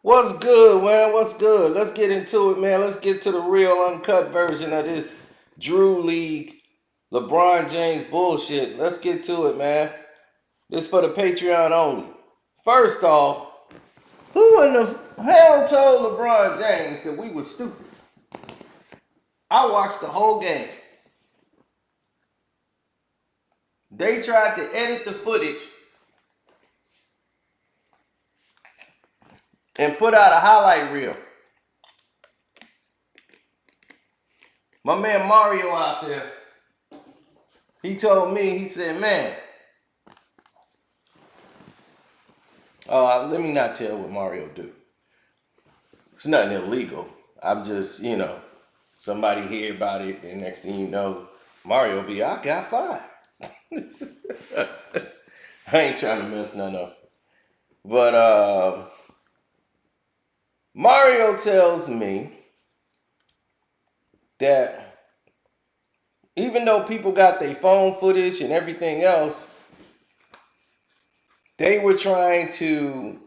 What's good, man? What's good? Let's get into it, man. Let's get to the real uncut version of this Drew League LeBron James bullshit. Let's get to it, man. This for the Patreon only. First off, who in the hell told LeBron James that we was stupid? I watched the whole game. They tried to edit the footage and put out a highlight reel. My man Mario out there, he told me, he said, man, let me not tell what Mario do. It's nothing illegal. I'm just, somebody hear about it, and next thing you know, Mario be, I got five. I ain't trying to mess none up. But Mario tells me that even though people got their phone footage and everything else, they were trying to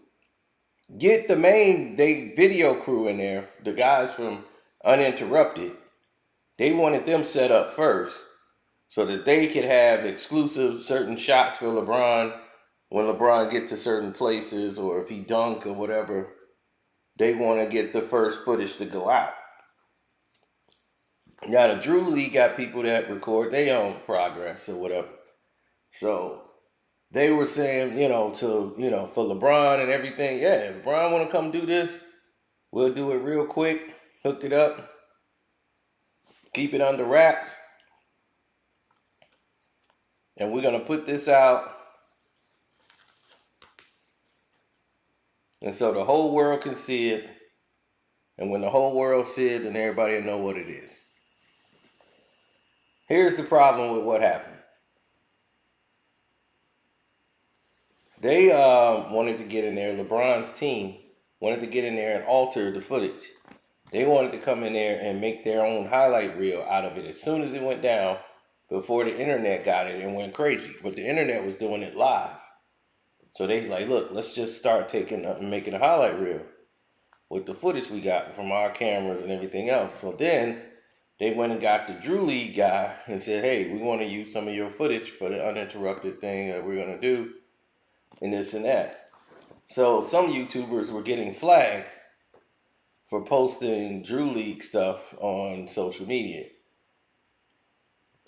get the main video crew in there, the guys from Uninterrupted. They wanted them set up first so that they could have exclusive certain shots for LeBron when LeBron gets to certain places, or if he dunk or whatever. They want to get the first footage to go out. Now the Drew League got people that record their own progress or whatever. So they were saying, for LeBron and everything, yeah, if LeBron want to come do this, we'll do it real quick, hook it up, keep it under wraps, and we're going to put this out. And so the whole world can see it. And when the whole world see it, then everybody will know what it is. Here's the problem with what happened. They wanted to get in there. LeBron's team wanted to get in there and alter the footage. They wanted to come in there and make their own highlight reel out of it as soon as it went down, before the internet got it and went crazy. But the internet was doing it live. So they was like, look, let's just start making a highlight reel with the footage we got from our cameras and everything else. So then they went and got the Drew League guy and said, hey, we want to use some of your footage for the uninterrupted thing that we're going to do, and this and that. So some YouTubers were getting flagged for posting Drew League stuff on social media,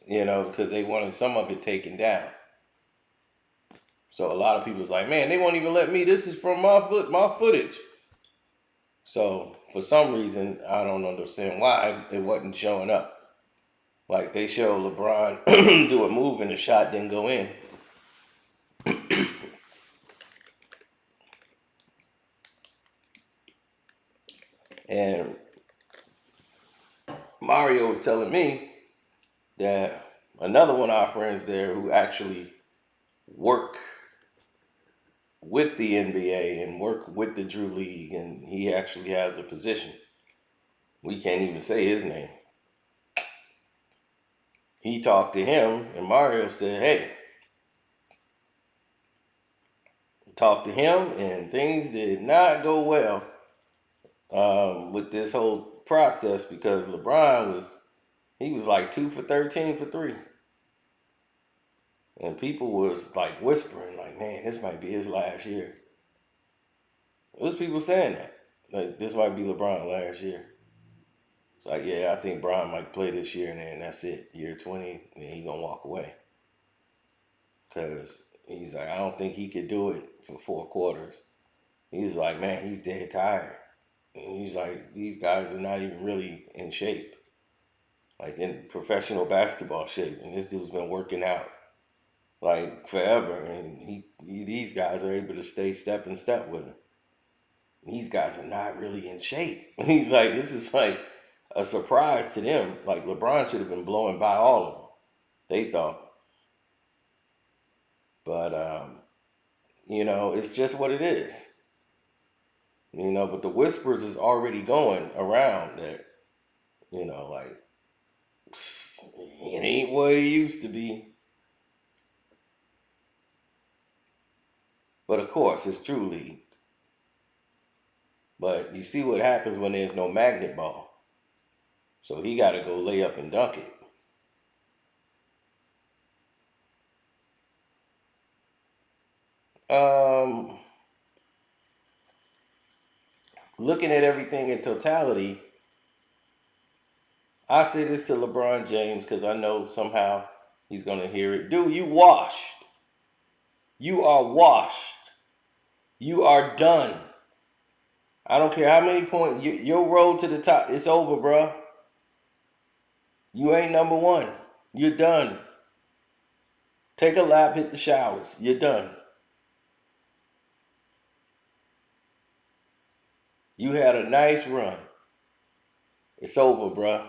because they wanted some of it taken down. So a lot of people was like, man, they won't even let me. This is from my footage. So for some reason, I don't understand why it wasn't showing up. Like they showed LeBron do a move and the shot didn't go in. And Mario was telling me that another one of our friends there who actually work with the NBA and work with the Drew League, and he actually has a position. We can't even say his name. He talked to him, and Mario said, hey, talked to him, and things did not go well with this whole process, because LeBron was like 2 for 13 for 3. And people was like whispering, like, man, this might be his last year. There's people saying that. Like, this might be LeBron last year. It's like, yeah, I think Bron might play this year, and then that's it. Year 20, and he going to walk away. Because he's like, I don't think he could do it for 4 quarters. He's like, man, he's dead tired. And he's like, these guys are not even really in shape. Like in professional basketball shape. And this dude's been working out like forever. And these guys are able to stay step in step with him. These guys are not really in shape. He's like, this is like a surprise to them. Like LeBron should have been blowing by all of them, they thought. But, it's just what it is. But the whispers is already going around that, like, it ain't what it used to be. But of course, it's Drew League. But you see what happens when there's no magnet ball. So he got to go lay up and dunk it. Um, Looking at everything in totality, I say this to LeBron James because I know somehow he's going to hear it. Dude, you washed. You are washed. You are done. I don't care how many points. Your road to the top, it's over, bro. You ain't number one. You're done. Take a lap, hit the showers. You're done. You had a nice run. It's over, bro.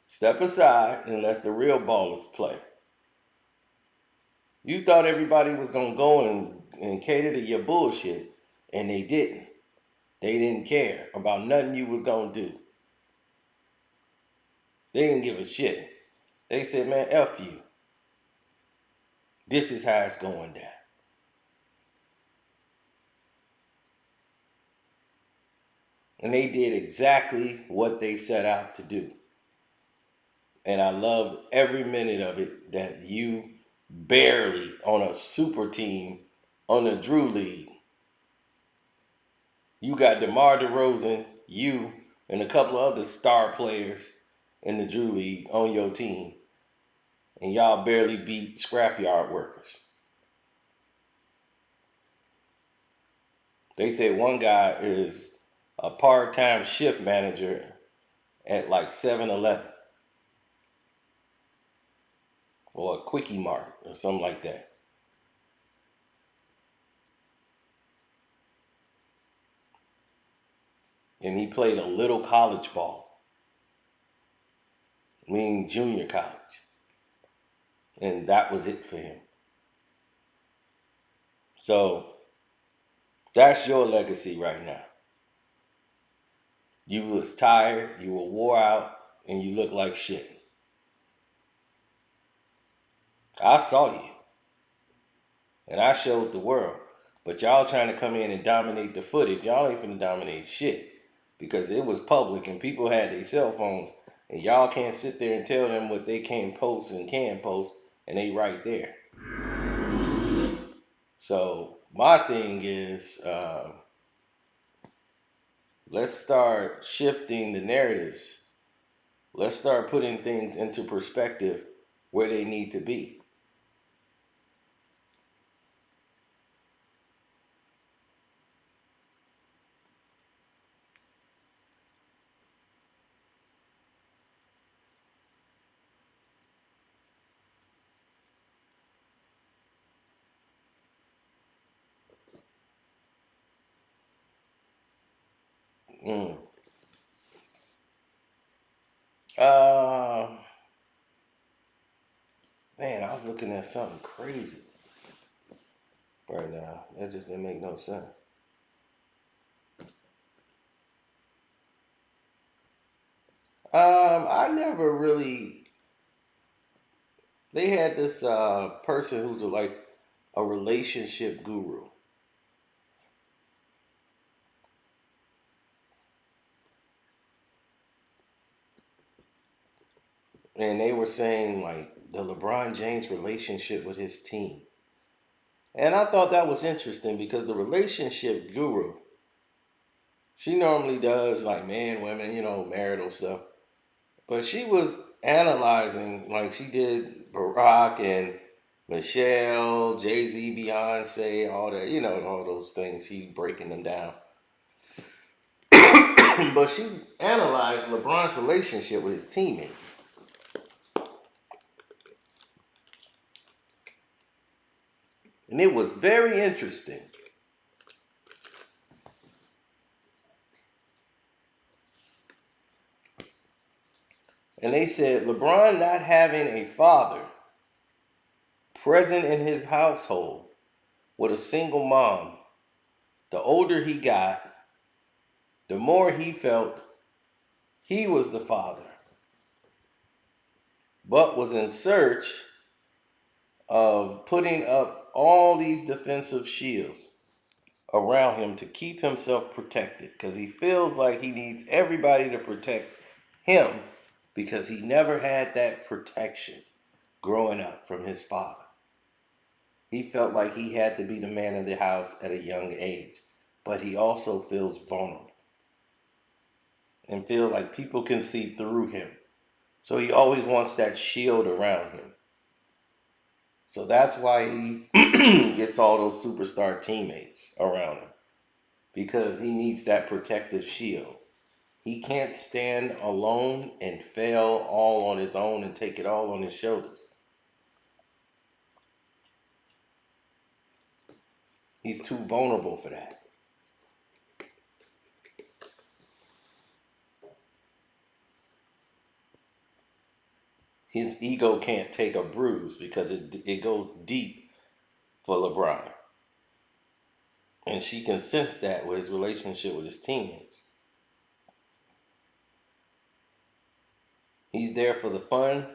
Step aside and let the real ballers play. You thought everybody was going to go and cater to your bullshit, and they didn't. They didn't care about nothing you was going to do. They didn't give a shit. They said, man, F you. This is how it's going down. And they did exactly what they set out to do. And I loved every minute of it that you barely on a super team on the Drew League. You got DeMar DeRozan, you, and a couple of other star players in the Drew League on your team. And y'all barely beat scrapyard workers. They said one guy is a part-time shift manager at like 7-Eleven or a Quickie Mart or something like that. And he played a little college ball, meaning junior college. And that was it for him. So that's your legacy right now. You was tired, you were wore out, and you look like shit. I saw you, and I showed the world. But y'all trying to come in and dominate the footage. Y'all ain't finna dominate shit. Because it was public and people had their cell phones. And y'all can't sit there and tell them what they can't post and can post. And they right there. So my thing is, let's start shifting the narratives. Let's start putting things into perspective where they need to be. Mm. Uh, Man, I was looking at something crazy right now. That just didn't make no sense. I never really. They had this person who's like a relationship guru, and they were saying like the LeBron James relationship with his team, and I thought that was interesting because the relationship guru, she normally does like man, women, marital stuff, but she was analyzing like she did Barack and Michelle, Jay Z, Beyonce, all that, all those things. She breaking them down. But she analyzed LeBron's relationship with his teammates. And it was very interesting. And they said LeBron not having a father present in his household with a single mom, the older he got, the more he felt he was the father, but was in search of putting up all these defensive shields around him to keep himself protected because he feels like he needs everybody to protect him because he never had that protection growing up from his father. He felt like he had to be the man of the house at a young age, but he also feels vulnerable and feel like people can see through him. So he always wants that shield around him. So that's why he gets all those superstar teammates around him because he needs that protective shield. He can't stand alone and fail all on his own and take it all on his shoulders. He's too vulnerable for that. His ego can't take a bruise because it goes deep for LeBron. And she can sense that with his relationship with his teammates. He's there for the fun,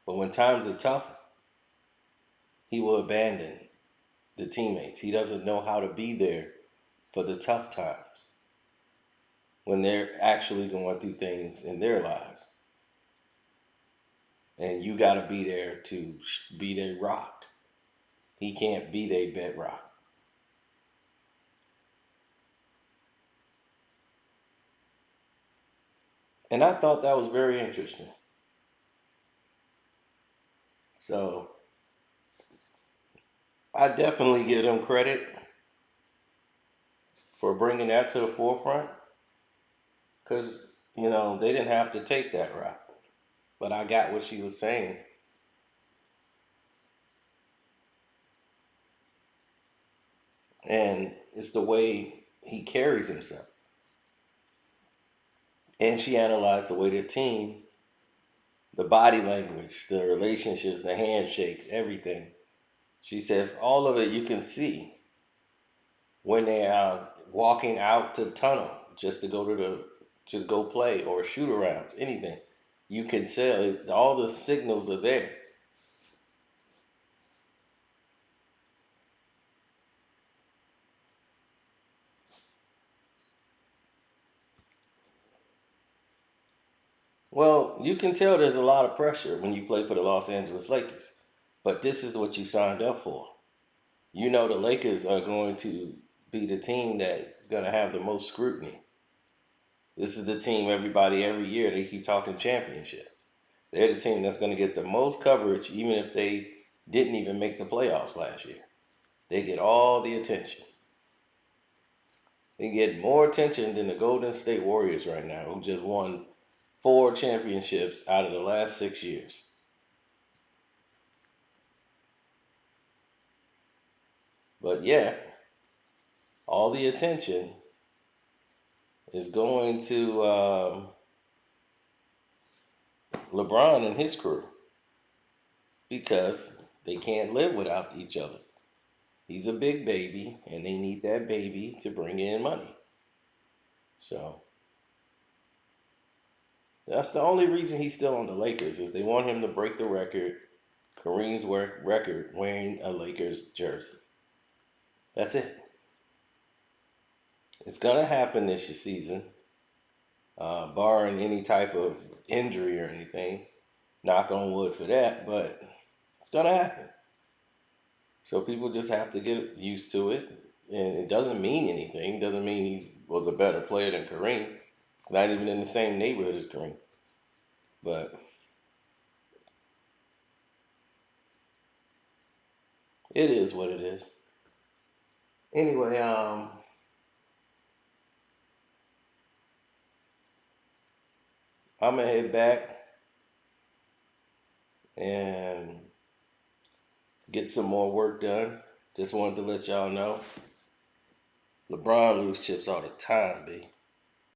but when times are tough, he will abandon the teammates. He doesn't know how to be there for the tough times when they're actually going through things in their lives. And you got to be there to be their rock. He can't be their bedrock. And I thought that was very interesting. So I definitely give them credit for bringing that to the forefront because, they didn't have to take that route. But I got what she was saying. And it's the way he carries himself. And she analyzed the way the team, the body language, the relationships, the handshakes, everything. She says all of it you can see when they are walking out to the tunnel just to go to go play or shoot arounds, anything. You can tell all the signals are there. Well, you can tell there's a lot of pressure when you play for the Los Angeles Lakers. But this is what you signed up for. You know the Lakers are going to be the team that's going to have the most scrutiny. This is the team everybody every year they keep talking championship. They're the team that's going to get the most coverage even if they didn't even make the playoffs last year. They get all the attention. They get more attention than the Golden State Warriors right now, who just won 4 championships out of the last 6 years. But yeah, all the attention is going to LeBron and his crew because they can't live without each other. He's a big baby, and they need that baby to bring in money. So that's the only reason he's still on the Lakers is they want him to break the record, Kareem's record, wearing a Lakers jersey. That's it. It's gonna happen this season, barring any type of injury or anything. Knock on wood for that, but it's gonna happen. So people just have to get used to it, and it doesn't mean anything. It doesn't mean he was a better player than Kareem. It's not even in the same neighborhood as Kareem. But it is what it is. Anyway, I'm gonna head back and get some more work done. Just wanted to let y'all know. LeBron lose chips all the time, B.